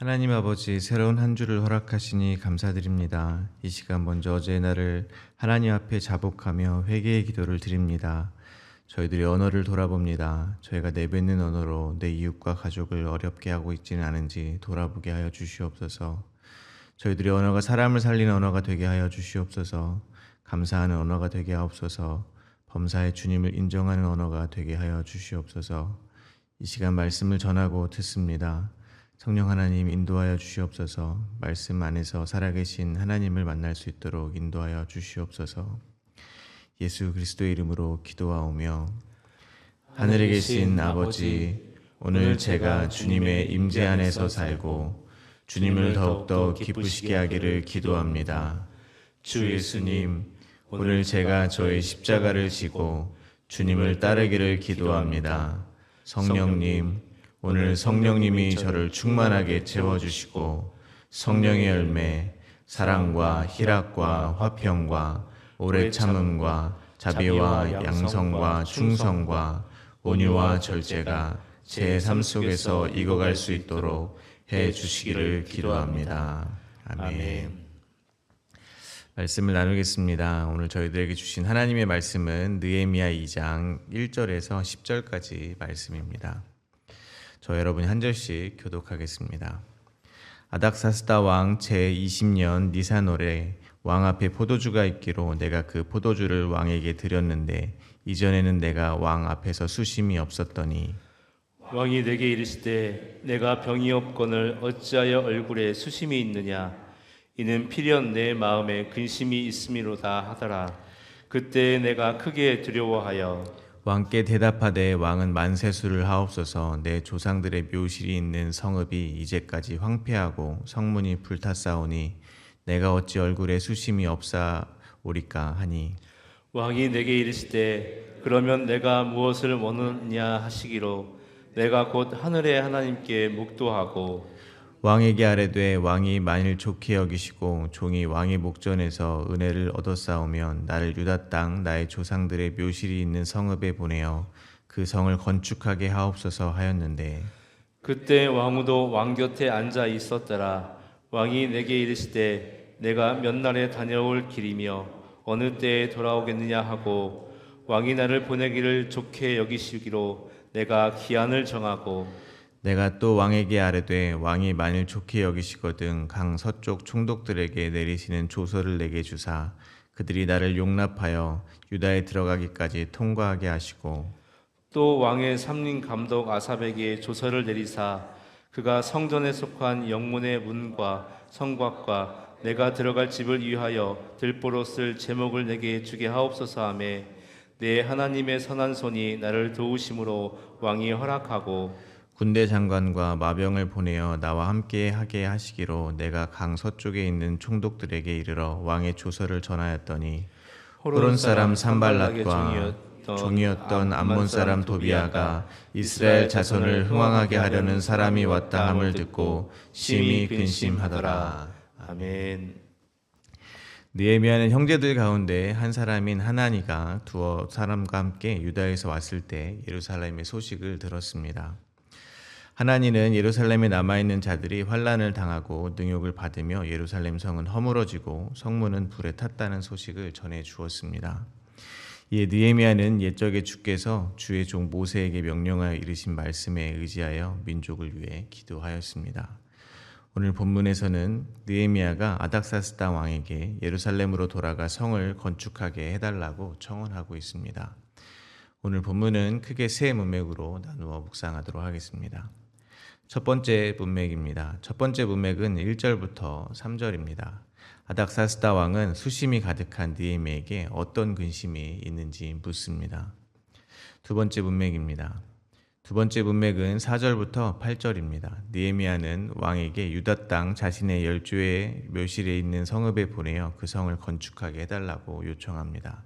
하나님 아버지, 새로운 한 주를 허락하시니 감사드립니다. 이 시간 먼저 어제의 날을 하나님 앞에 자복하며 회개의 기도를 드립니다. 저희들의 언어를 돌아봅니다. 저희가 내뱉는 언어로 내 이웃과 가족을 어렵게 하고 있지는 않은지 돌아보게 하여 주시옵소서. 저희들의 언어가 사람을 살리는 언어가 되게 하여 주시옵소서. 감사하는 언어가 되게 하옵소서. 범사의 주님을 인정하는 언어가 되게 하여 주시옵소서. 이 시간 말씀을 전하고 듣습니다. 성령 하나님 인도하여 주시옵소서. 말씀 안에서 살아계신 하나님을 만날 수 있도록 인도하여 주시옵소서. 예수 그리스도의 이름으로 기도하오며, 하늘에 계신 아버지, 오늘 제가 주님의 임재 안에서 살고 주님을 더욱더 기쁘시게 하기를 기도합니다. 주 예수님, 오늘 제가 저의 십자가를 지고 주님을 따르기를 기도합니다. 성령님, 오늘 성령님이 저를 충만하게 채워주시고 성령의 열매, 사랑과 희락과 화평과 오래 참음과 자비와 양성과 충성과 온유와 절제가 제 삶 속에서 익어갈 수 있도록 해 주시기를 기도합니다. 아멘. 말씀을 나누겠습니다. 오늘 저희들에게 주신 하나님의 말씀은 느헤미야 2장 1절에서 10절까지 말씀입니다. 저 여러분이 한 절씩 교독하겠습니다. 아닥사스다 왕 제20년 니산월에 왕 앞에 포도주가 있기로 내가 그 포도주를 왕에게 드렸는데 이전에는 내가 왕 앞에서 수심이 없었더니 왕이 내게 이르시되 내가 병이 없거늘 어찌하여 얼굴에 수심이 있느냐 이는 필연 내 마음에 근심이 있음이로다 하더라. 그때 내가 크게 두려워하여 왕께 대답하되 왕은 만세수를 하옵소서. 내 조상들의 묘실이 있는 성읍이 이제까지 황폐하고 성문이 불탔사오니 내가 어찌 얼굴에 수심이 없사오리까 하니 왕이 내게 이르시되 그러면 내가 무엇을 원하느냐 하시기로 내가 곧 하늘의 하나님께 묵도하고 왕에게 아뢰되 왕이 만일 좋게 여기시고 종이 왕의 목전에서 은혜를 얻었사오면 나를 유다 땅 나의 조상들의 묘실이 있는 성읍에 보내어 그 성을 건축하게 하옵소서 하였는데 그때 왕후도 왕 곁에 앉아 있었더라. 왕이 내게 이르시되 내가 몇 날에 다녀올 길이며 어느 때에 돌아오겠느냐 하고 왕이 나를 보내기를 좋게 여기시기로 내가 기한을 정하고 내가 또 왕에게 아뢰되 왕이 만일 좋게 여기시거든 강 서쪽 총독들에게 내리시는 조서를 내게 주사 그들이 나를 용납하여 유다에 들어가기까지 통과하게 하시고 또 왕의 삼림 감독 아삽에게 조서를 내리사 그가 성전에 속한 영문의 문과 성곽과 내가 들어갈 집을 위하여 들보로 쓸 제목을 내게 주게 하옵소서 하매 내 하나님의 선한 손이 나를 도우심으로 왕이 허락하고 군대 장관과 마병을 보내어 나와 함께 하게 하시기로 내가 강 서쪽에 있는 총독들에게 이르러 왕의 조서를 전하였더니 호론 사람 산발랏과 종이었던 암몬 사람 도비아가 이스라엘 자손을 흥왕하게 하려는 사람이 왔다 함을 듣고 심히 근심하더라. 아멘. 느헤미야는 형제들 가운데 한 사람인 하나니가 두어 사람과 함께 유다에서 왔을 때 예루살렘의 소식을 들었습니다. 하나니는 예루살렘에 남아있는 자들이 환난을 당하고 능욕을 받으며 예루살렘 성은 허물어지고 성문은 불에 탔다는 소식을 전해 주었습니다. 이에 느헤미야는 옛적에 주께서 주의 종 모세에게 명령하여 이르신 말씀에 의지하여 민족을 위해 기도하였습니다. 오늘 본문에서는 느헤미야가 아닥사스다 왕에게 예루살렘으로 돌아가 성을 건축하게 해달라고 청원하고 있습니다. 오늘 본문은 크게 세 문맥으로 나누어 묵상하도록 하겠습니다. 첫 번째 문맥입니다. 첫 번째 문맥은 1절부터 3절입니다. 아닥사스다 왕은 수심이 가득한 느헤미야에게 어떤 근심이 있는지 묻습니다. 두 번째 문맥입니다. 두 번째 문맥은 4절부터 8절입니다. 느헤미야는 왕에게 유다 땅 자신의 열조의 묘실에 있는 성읍에 보내어 그 성을 건축하게 해달라고 요청합니다.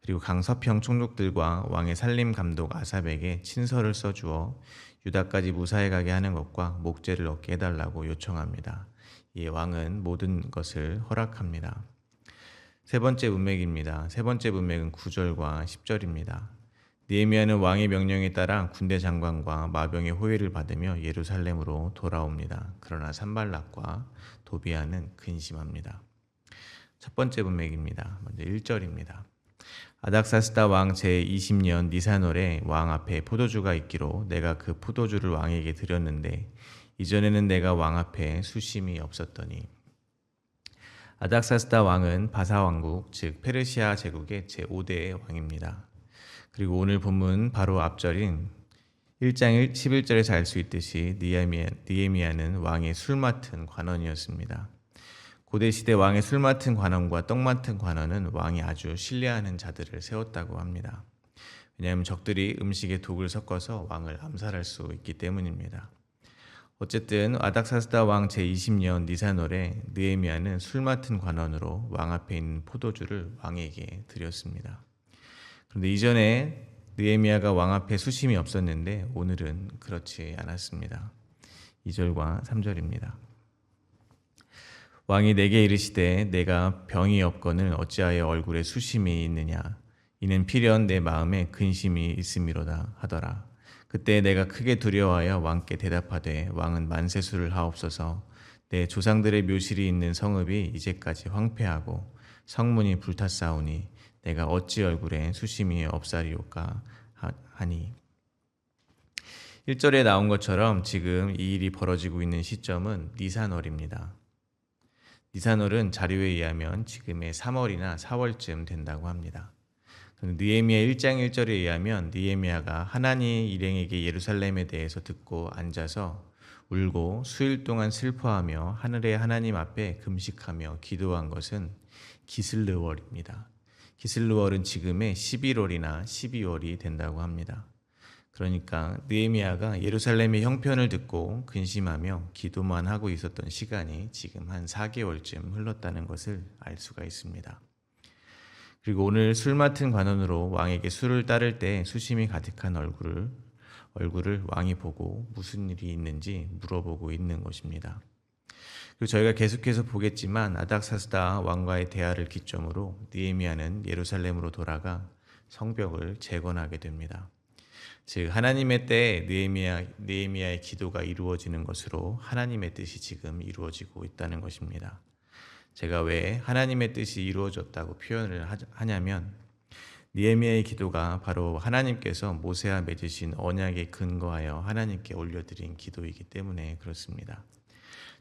그리고 강서평 총독들과 왕의 살림 감독 아삽에게 친서를 써주어 유다까지 무사히 가게 하는 것과 목재를 얻게 해달라고 요청합니다. 이에 왕은 모든 것을 허락합니다. 세 번째 문맥입니다. 세 번째 문맥은 9절과 10절입니다. 느헤미야는 왕의 명령에 따라 군대 장관과 마병의 호의를 받으며 예루살렘으로 돌아옵니다. 그러나 산발락과 도비아는 근심합니다. 첫 번째 문맥입니다. 먼저 1절입니다. 아닥사스다 왕 제20년 니산월에 왕 앞에 포도주가 있기로 내가 그 포도주를 왕에게 드렸는데 이전에는 내가 왕 앞에 수심이 없었더니. 아닥사스다 왕은 바사 왕국 즉 페르시아 제국의 제5대 왕입니다. 그리고 오늘 본문 바로 앞절인 1장 11절에서 알 수 있듯이 느헤미야는 왕의 술 맡은 관원이었습니다. 고대 시대 왕의 술 맡은 관원과 떡 맡은 관원은 왕이 아주 신뢰하는 자들을 세웠다고 합니다. 왜냐하면 적들이 음식에 독을 섞어서 왕을 암살할 수 있기 때문입니다. 어쨌든 아닥사스다 왕 제20년 니산월에 느헤미야는 술 맡은 관원으로 왕 앞에 있는 포도주를 왕에게 드렸습니다. 그런데 이전에 느헤미야가 왕 앞에 수심이 없었는데 오늘은 그렇지 않았습니다. 2절과 3절입니다. 왕이 내게 이르시되 내가 병이 없거늘 어찌하여 얼굴에 수심이 있느냐 이는 필연 내 마음에 근심이 있음이로다 하더라. 그때 내가 크게 두려워하여 왕께 대답하되 왕은 만세수를 하옵소서. 내 조상들의 묘실이 있는 성읍이 이제까지 황폐하고 성문이 불탔사오니 내가 어찌 얼굴에 수심이 없사리오까 하니. 1절에 나온 것처럼 지금 이 일이 벌어지고 있는 시점은 니산월입니다. 니산월은 자료에 의하면 지금의 3월이나 4월쯤 된다고 합니다. 느헤미야 1장 1절에 의하면 느헤미야가 하나님 일행에게 예루살렘에 대해서 듣고 앉아서 울고 수일 동안 슬퍼하며 하늘의 하나님 앞에 금식하며 기도한 것은 기슬르월입니다. 기슬르월은 지금의 11월이나 12월이 된다고 합니다. 그러니까 느헤미야가 예루살렘의 형편을 듣고 근심하며 기도만 하고 있었던 시간이 지금 한 4개월쯤 흘렀다는 것을 알 수가 있습니다. 그리고 오늘 술 맡은 관원으로 왕에게 술을 따를 때 수심이 가득한 얼굴을 왕이 보고 무슨 일이 있는지 물어보고 있는 것입니다. 그리고 저희가 계속해서 보겠지만 아닥사스다 왕과의 대화를 기점으로 느헤미야는 예루살렘으로 돌아가 성벽을 재건하게 됩니다. 즉 하나님의 때에 느헤미야의 기도가 이루어지는 것으로 하나님의 뜻이 지금 이루어지고 있다는 것입니다. 제가 왜 하나님의 뜻이 이루어졌다고 표현을 하냐면 느헤미야의 기도가 바로 하나님께서 모세와 맺으신 언약에 근거하여 하나님께 올려드린 기도이기 때문에 그렇습니다.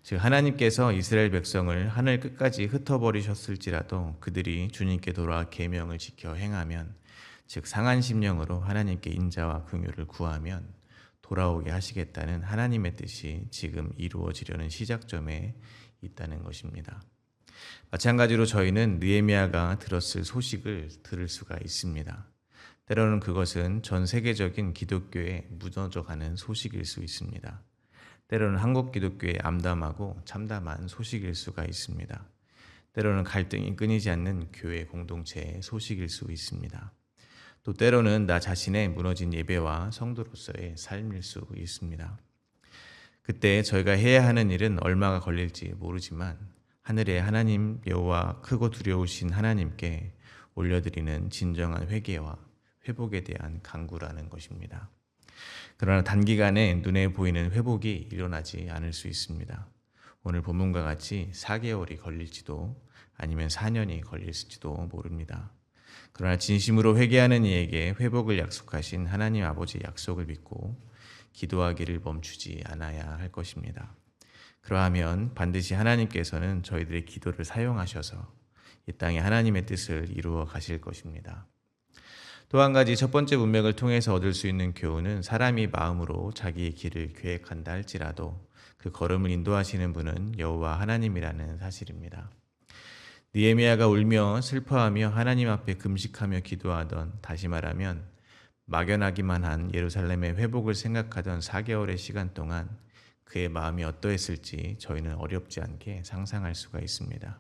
즉 하나님께서 이스라엘 백성을 하늘 끝까지 흩어버리셨을지라도 그들이 주님께 돌아와 계명을 지켜 행하면 즉 상한 심령으로 하나님께 인자와 긍휼을 구하면 돌아오게 하시겠다는 하나님의 뜻이 지금 이루어지려는 시작점에 있다는 것입니다. 마찬가지로 저희는 느헤미야가 들었을 소식을 들을 수가 있습니다. 때로는 그것은 전 세계적인 기독교에 무너져가는 소식일 수 있습니다. 때로는 한국 기독교의 암담하고 참담한 소식일 수가 있습니다. 때로는 갈등이 끊이지 않는 교회 공동체의 소식일 수 있습니다. 또 때로는 나 자신의 무너진 예배와 성도로서의 삶일 수 있습니다. 그때 저희가 해야 하는 일은 얼마가 걸릴지 모르지만 하늘의 하나님 여호와 크고 두려우신 하나님께 올려드리는 진정한 회개와 회복에 대한 간구라는 것입니다. 그러나 단기간에 눈에 보이는 회복이 일어나지 않을 수 있습니다. 오늘 본문과 같이 4개월이 걸릴지도 아니면 4년이 걸릴지도 모릅니다. 그러나 진심으로 회개하는 이에게 회복을 약속하신 하나님 아버지의 약속을 믿고 기도하기를 멈추지 않아야 할 것입니다. 그러하면 반드시 하나님께서는 저희들의 기도를 사용하셔서 이 땅에 하나님의 뜻을 이루어 가실 것입니다. 또 한 가지 첫 번째 문맥을 통해서 얻을 수 있는 교훈은 사람이 마음으로 자기의 길을 계획한다 할지라도 그 걸음을 인도하시는 분은 여호와 하나님이라는 사실입니다. 느헤미야가 울며 슬퍼하며 하나님 앞에 금식하며 기도하던, 다시 말하면 막연하기만 한 예루살렘의 회복을 생각하던 4개월의 시간 동안 그의 마음이 어떠했을지 저희는 어렵지 않게 상상할 수가 있습니다.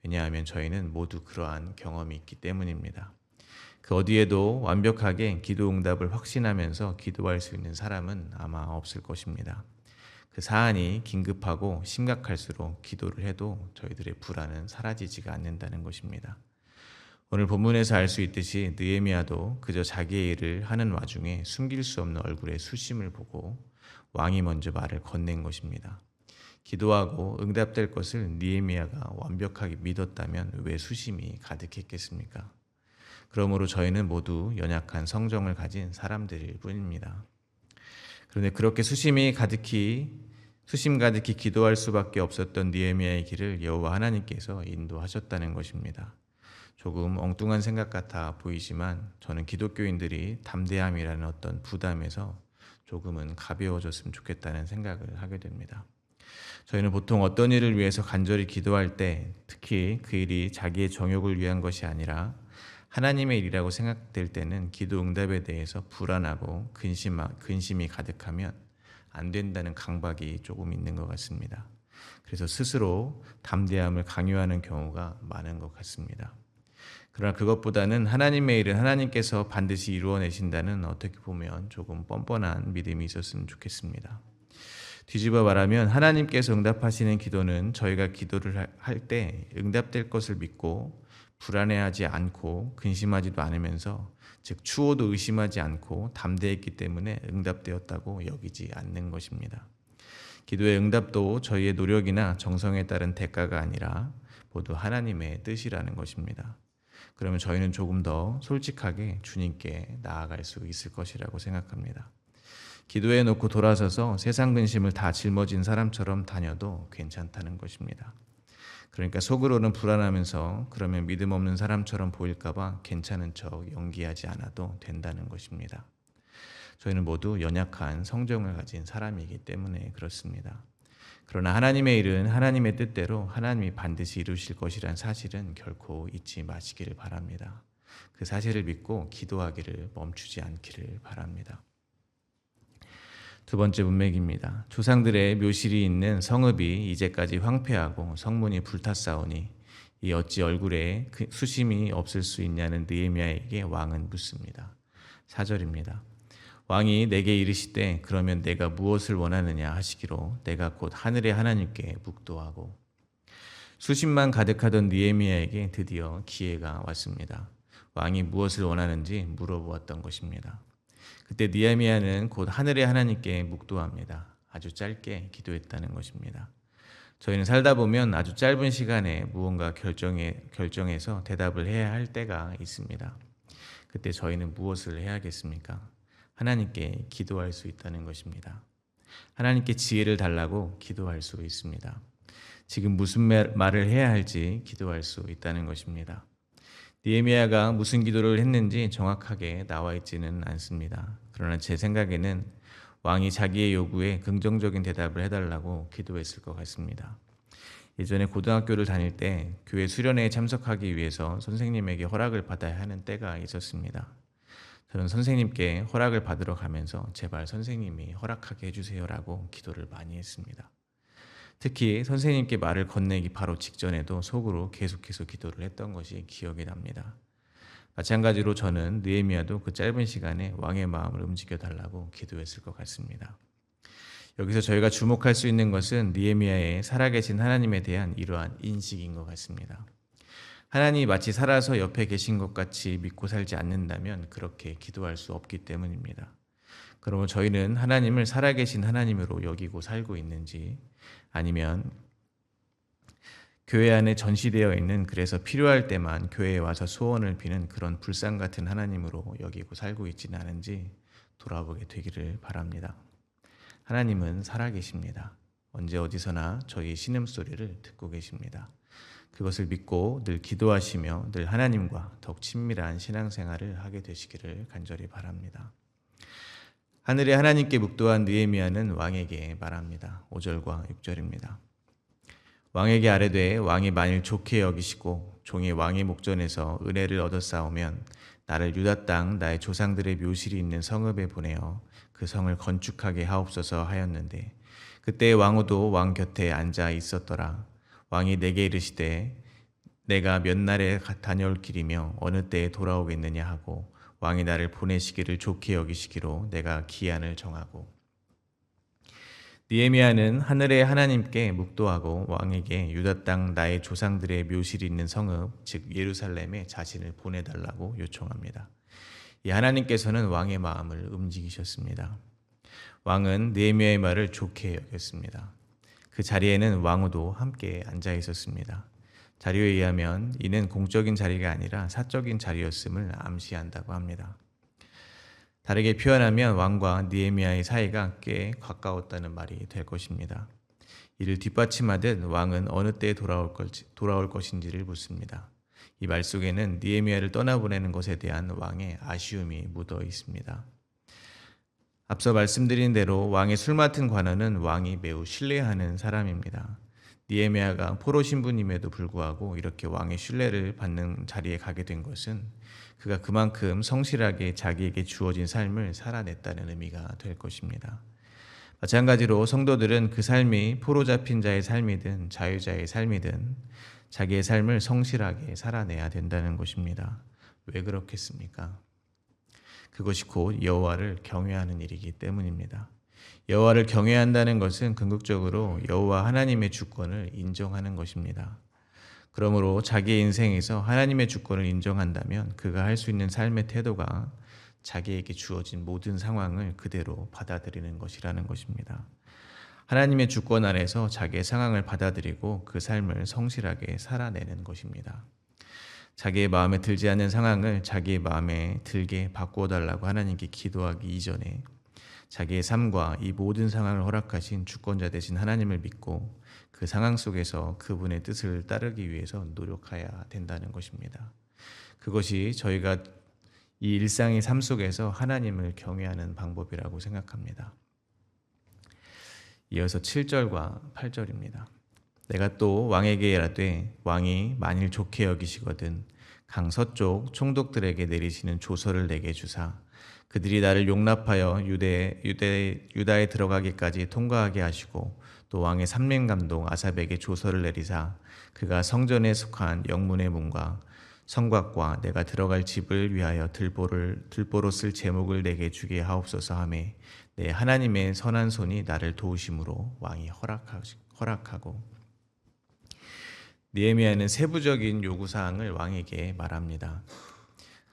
왜냐하면 저희는 모두 그러한 경험이 있기 때문입니다. 그 어디에도 완벽하게 기도 응답을 확신하면서 기도할 수 있는 사람은 아마 없을 것입니다. 그 사안이 긴급하고 심각할수록 기도를 해도 저희들의 불안은 사라지지가 않는다는 것입니다. 오늘 본문에서 알 수 있듯이 느헤미야도 그저 자기의 일을 하는 와중에 숨길 수 없는 얼굴의 수심을 보고 왕이 먼저 말을 건넨 것입니다. 기도하고 응답될 것을 느헤미야가 완벽하게 믿었다면 왜 수심이 가득했겠습니까? 그러므로 저희는 모두 연약한 성정을 가진 사람들일 뿐입니다. 그런데 그렇게 수심 가득히 기도할 수밖에 없었던 느헤미야의 길을 여호와 하나님께서 인도하셨다는 것입니다. 조금 엉뚱한 생각 같아 보이지만 저는 기독교인들이 담대함이라는 어떤 부담에서 조금은 가벼워졌으면 좋겠다는 생각을 하게 됩니다. 저희는 보통 어떤 일을 위해서 간절히 기도할 때 특히 그 일이 자기의 정욕을 위한 것이 아니라 하나님의 일이라고 생각될 때는 기도 응답에 대해서 불안하고 근심이 가득하면 안 된다는 강박이 조금 있는 것 같습니다. 그래서 스스로 담대함을 강요하는 경우가 많은 것 같습니다. 그러나 그것보다는 하나님의 일은 하나님께서 반드시 이루어내신다는 어떻게 보면 조금 뻔뻔한 믿음이 있었으면 좋겠습니다. 뒤집어 말하면 하나님께서 응답하시는 기도는 저희가 기도를 할 때 응답될 것을 믿고 불안해하지 않고 근심하지도 않으면서 즉 추호도 의심하지 않고 담대했기 때문에 응답되었다고 여기지 않는 것입니다. 기도의 응답도 저희의 노력이나 정성에 따른 대가가 아니라 모두 하나님의 뜻이라는 것입니다. 그러면 저희는 조금 더 솔직하게 주님께 나아갈 수 있을 것이라고 생각합니다. 기도해 놓고 돌아서서 세상 근심을 다 짊어진 사람처럼 다녀도 괜찮다는 것입니다. 그러니까 속으로는 불안하면서 그러면 믿음 없는 사람처럼 보일까봐 괜찮은 척 연기하지 않아도 된다는 것입니다. 저희는 모두 연약한 성정을 가진 사람이기 때문에 그렇습니다. 그러나 하나님의 일은 하나님의 뜻대로 하나님이 반드시 이루실 것이란 사실은 결코 잊지 마시기를 바랍니다. 그 사실을 믿고 기도하기를 멈추지 않기를 바랍니다. 두 번째 문맥입니다. 조상들의 묘실이 있는 성읍이 이제까지 황폐하고 성문이 불탔사오니 이 어찌 얼굴에 수심이 없을 수 있냐는 느헤미야에게 왕은 묻습니다. 4절입니다. 왕이 내게 이르시되 그러면 내가 무엇을 원하느냐 하시기로 내가 곧 하늘의 하나님께 묵도하고. 수심만 가득하던 느헤미야에게 드디어 기회가 왔습니다. 왕이 무엇을 원하는지 물어보았던 것입니다. 그때 느헤미야는 곧 하늘의 하나님께 묵도합니다. 아주 짧게 기도했다는 것입니다. 저희는 살다 보면 아주 짧은 시간에 무언가 결정해서 대답을 해야 할 때가 있습니다. 그때 저희는 무엇을 해야겠습니까? 하나님께 기도할 수 있다는 것입니다. 하나님께 지혜를 달라고 기도할 수 있습니다. 지금 무슨 말을 해야 할지 기도할 수 있다는 것입니다. 느헤미야가 무슨 기도를 했는지 정확하게 나와 있지는 않습니다. 그러나 제 생각에는 왕이 자기의 요구에 긍정적인 대답을 해달라고 기도했을 것 같습니다. 예전에 고등학교를 다닐 때 교회 수련회에 참석하기 위해서 선생님에게 허락을 받아야 하는 때가 있었습니다. 저는 선생님께 허락을 받으러 가면서 제발 선생님이 허락하게 해주세요라고 기도를 많이 했습니다. 특히 선생님께 말을 건네기 바로 직전에도 속으로 계속해서 기도를 했던 것이 기억이 납니다. 마찬가지로 저는 느헤미야도 그 짧은 시간에 왕의 마음을 움직여달라고 기도했을 것 같습니다. 여기서 저희가 주목할 수 있는 것은 느헤미야의 살아계신 하나님에 대한 이러한 인식인 것 같습니다. 하나님이 마치 살아서 옆에 계신 것 같이 믿고 살지 않는다면 그렇게 기도할 수 없기 때문입니다. 그러면 저희는 하나님을 살아계신 하나님으로 여기고 살고 있는지 아니면 교회 안에 전시되어 있는 그래서 필요할 때만 교회에 와서 소원을 비는 그런 불상 같은 하나님으로 여기고 살고 있지는 않은지 돌아보게 되기를 바랍니다. 하나님은 살아계십니다. 언제 어디서나 저희의 신음소리를 듣고 계십니다. 그것을 믿고 늘 기도하시며 늘 하나님과 더욱 친밀한 신앙생활을 하게 되시기를 간절히 바랍니다. 하늘의 하나님께 묵도한 느헤미야는 왕에게 말합니다. 5절과 6절입니다. 왕에게 아뢰되 왕이 만일 좋게 여기시고 종이 왕의 목전에서 은혜를 얻었사오면 나를 유다 땅 나의 조상들의 묘실이 있는 성읍에 보내어 그 성을 건축하게 하옵소서 하였는데 그때 왕후도 왕 곁에 앉아 있었더라. 왕이 내게 이르시되 내가 몇 날에 다녀올 길이며 어느 때에 돌아오겠느냐 하고 왕이 나를 보내시기를 좋게 여기시기로 내가 기한을 정하고. 느헤미야는 하늘의 하나님께 묵도하고 왕에게 유다 땅 나의 조상들의 묘실이 있는 성읍 즉 예루살렘에 자신을 보내달라고 요청합니다. 이 하나님께서는 왕의 마음을 움직이셨습니다. 왕은 느헤미야의 말을 좋게 여겼습니다. 그 자리에는 왕후도 함께 앉아 있었습니다. 자료에 의하면 이는 공적인 자리가 아니라 사적인 자리였음을 암시한다고 합니다. 다르게 표현하면 왕과 느헤미야의 사이가 꽤 가까웠다는 말이 될 것입니다. 이를 뒷받침하듯 왕은 어느 때에 돌아올 것인지를 묻습니다. 이 말 속에는 느헤미야를 떠나보내는 것에 대한 왕의 아쉬움이 묻어 있습니다. 앞서 말씀드린 대로 왕의 술 맡은 관원은 왕이 매우 신뢰하는 사람입니다. 느헤미야가 포로 신부님에도 불구하고 이렇게 왕의 신뢰를 받는 자리에 가게 된 것은 그가 그만큼 성실하게 자기에게 주어진 삶을 살아냈다는 의미가 될 것입니다. 마찬가지로 성도들은 그 삶이 포로 잡힌 자의 삶이든 자유자의 삶이든 자기의 삶을 성실하게 살아내야 된다는 것입니다. 왜 그렇겠습니까? 그것이 곧 여호와를 경외하는 일이기 때문입니다. 여호와를 경외한다는 것은 궁극적으로 여호와 하나님의 주권을 인정하는 것입니다. 그러므로 자기의 인생에서 하나님의 주권을 인정한다면 그가 할 수 있는 삶의 태도가 자기에게 주어진 모든 상황을 그대로 받아들이는 것이라는 것입니다. 하나님의 주권 안에서 자기의 상황을 받아들이고 그 삶을 성실하게 살아내는 것입니다. 자기의 마음에 들지 않는 상황을 자기의 마음에 들게 바꾸어 달라고 하나님께 기도하기 이전에 자기의 삶과 이 모든 상황을 허락하신 주권자 되신 하나님을 믿고 그 상황 속에서 그분의 뜻을 따르기 위해서 노력해야 된다는 것입니다. 그것이 저희가 이 일상의 삶 속에서 하나님을 경외하는 방법이라고 생각합니다. 이어서 7절과 8절입니다. 내가 또 왕에게 이르되 왕이 만일 좋게 여기시거든 강 서쪽 총독들에게 내리시는 조서를 내게 주사 그들이 나를 용납하여 유다에 들어가기까지 통과하게 하시고 또 왕의 삼림감독 아삽에게 조서를 내리사 그가 성전에 속한 영문의 문과 성곽과 내가 들어갈 집을 위하여 들보로 쓸 제목을 내게 주게 하옵소서 하매 내 하나님의 선한 손이 나를 도우심으로 왕이 허락하고 느헤미야는 세부적인 요구사항을 왕에게 말합니다.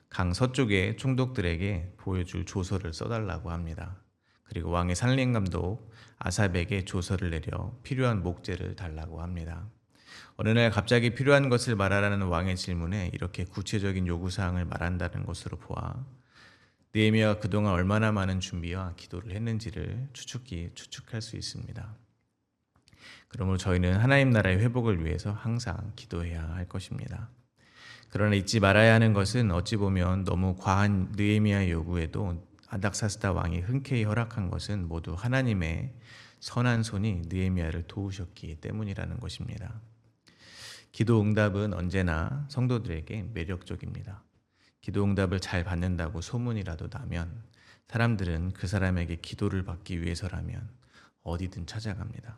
강 서쪽의 총독들에게 보여줄 조서를 써달라고 합니다. 그리고 왕의 산림감독 아삽에게 조서를 내려 필요한 목재를 달라고 합니다. 어느 날 갑자기 필요한 것을 말하라는 왕의 질문에 이렇게 구체적인 요구사항을 말한다는 것으로 보아 느헤미야가 그동안 얼마나 많은 준비와 기도를 했는지를 추측할 수 있습니다. 그러므로 저희는 하나님 나라의 회복을 위해서 항상 기도해야 할 것입니다. 그러나 잊지 말아야 하는 것은 어찌 보면 너무 과한 느헤미야의 요구에도 아닥사스다 왕이 흔쾌히 허락한 것은 모두 하나님의 선한 손이 느헤미야를 도우셨기 때문이라는 것입니다. 기도 응답은 언제나 성도들에게 매력적입니다. 기도 응답을 잘 받는다고 소문이라도 나면 사람들은 그 사람에게 기도를 받기 위해서라면 어디든 찾아갑니다.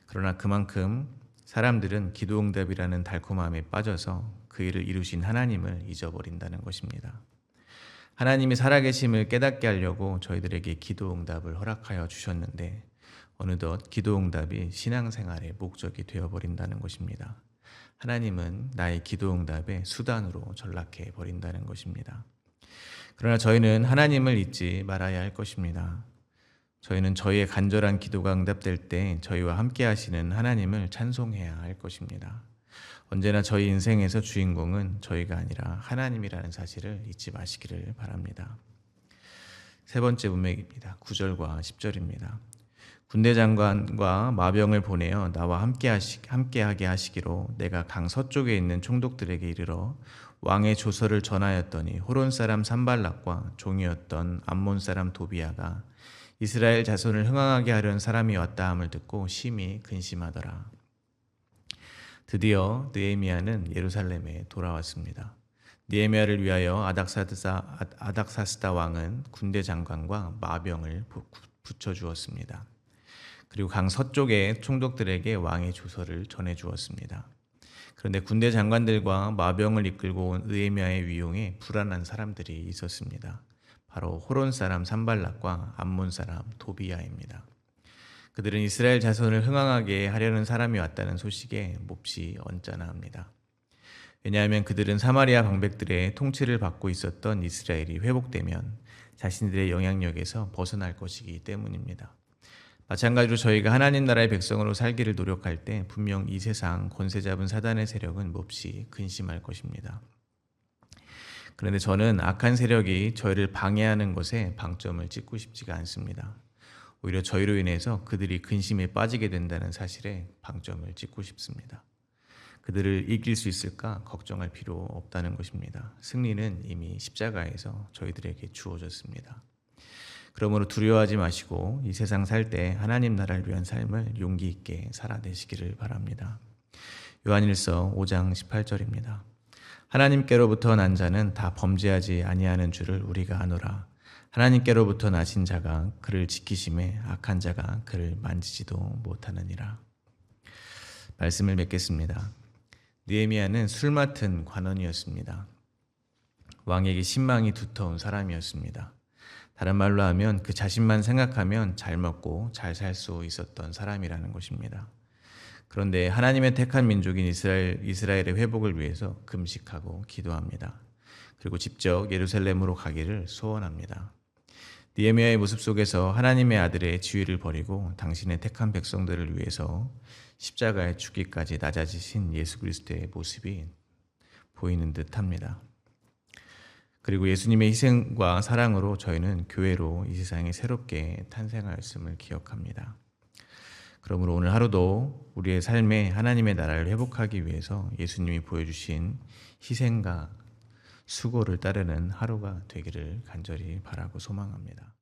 그러나 그만큼 사람들은 기도 응답이라는 달콤함에 빠져서 그 일을 이루신 하나님을 잊어버린다는 것입니다. 하나님이 살아계심을 깨닫게 하려고 저희들에게 기도 응답을 허락하여 주셨는데 어느덧 기도 응답이 신앙생활의 목적이 되어버린다는 것입니다. 하나님은 나의 기도 응답의 수단으로 전락해 버린다는 것입니다. 그러나 저희는 하나님을 잊지 말아야 할 것입니다. 저희는 저희의 간절한 기도가 응답될 때 저희와 함께 하시는 하나님을 찬송해야 할 것입니다. 언제나 저희 인생에서 주인공은 저희가 아니라 하나님이라는 사실을 잊지 마시기를 바랍니다. 세 번째 문맥입니다. 9절과 10절입니다. 군대 장관과 마병을 보내어 나와 함께하게 하시기로 내가 강 서쪽에 있는 총독들에게 이르러 왕의 조서를 전하였더니 호론 사람 산발락과 종이었던 암몬 사람 도비야가 이스라엘 자손을 흥황하게 하려는 사람이 왔다 함을 듣고 심히 근심하더라. 드디어 느헤미야는 예루살렘에 돌아왔습니다. 느헤미야를 위하여 아닥사스다 왕은 군대 장관과 마병을 붙여주었습니다. 그리고 강 서쪽의 총독들에게 왕의 조서를 전해주었습니다. 그런데 군대 장관들과 마병을 이끌고 온 느헤미야의 위용에 불안한 사람들이 있었습니다. 바로 호론 사람 산발락과 암몬 사람 도비야입니다. 그들은 이스라엘 자손을 흥왕하게 하려는 사람이 왔다는 소식에 몹시 언짢아합니다. 왜냐하면 그들은 사마리아 방백들의 통치를 받고 있었던 이스라엘이 회복되면 자신들의 영향력에서 벗어날 것이기 때문입니다. 마찬가지로 저희가 하나님 나라의 백성으로 살기를 노력할 때 분명 이 세상 권세 잡은 사단의 세력은 몹시 근심할 것입니다. 그런데 저는 악한 세력이 저희를 방해하는 것에 방점을 찍고 싶지가 않습니다. 오히려 저희로 인해서 그들이 근심에 빠지게 된다는 사실에 방점을 찍고 싶습니다. 그들을 이길 수 있을까 걱정할 필요 없다는 것입니다. 승리는 이미 십자가에서 저희들에게 주어졌습니다. 그러므로 두려워하지 마시고 이 세상 살 때 하나님 나라를 위한 삶을 용기 있게 살아내시기를 바랍니다. 요한일서 5장 18절입니다. 하나님께로부터 난 자는 다 범죄하지 아니하는 줄을 우리가 아노라. 하나님께로부터 나신 자가 그를 지키심에 악한 자가 그를 만지지도 못하느니라. 말씀을 맺겠습니다. 느헤미야는 술 맡은 관원이었습니다. 왕에게 신망이 두터운 사람이었습니다. 다른 말로 하면 그 자신만 생각하면 잘 먹고 잘 살 수 있었던 사람이라는 것입니다. 그런데 하나님의 택한 민족인 이스라엘의 회복을 위해서 금식하고 기도합니다. 그리고 직접 예루살렘으로 가기를 소원합니다. 느헤미야의 모습 속에서 하나님의 아들의 지위를 버리고 당신의 택한 백성들을 위해서 십자가에 죽기까지 낮아지신 예수 그리스도의 모습이 보이는 듯합니다. 그리고 예수님의 희생과 사랑으로 저희는 교회로 이 세상에 새롭게 탄생하였음을 기억합니다. 그러므로 오늘 하루도 우리의 삶에 하나님의 나라를 회복하기 위해서 예수님이 보여주신 희생과 수고를 따르는 하루가 되기를 간절히 바라고 소망합니다.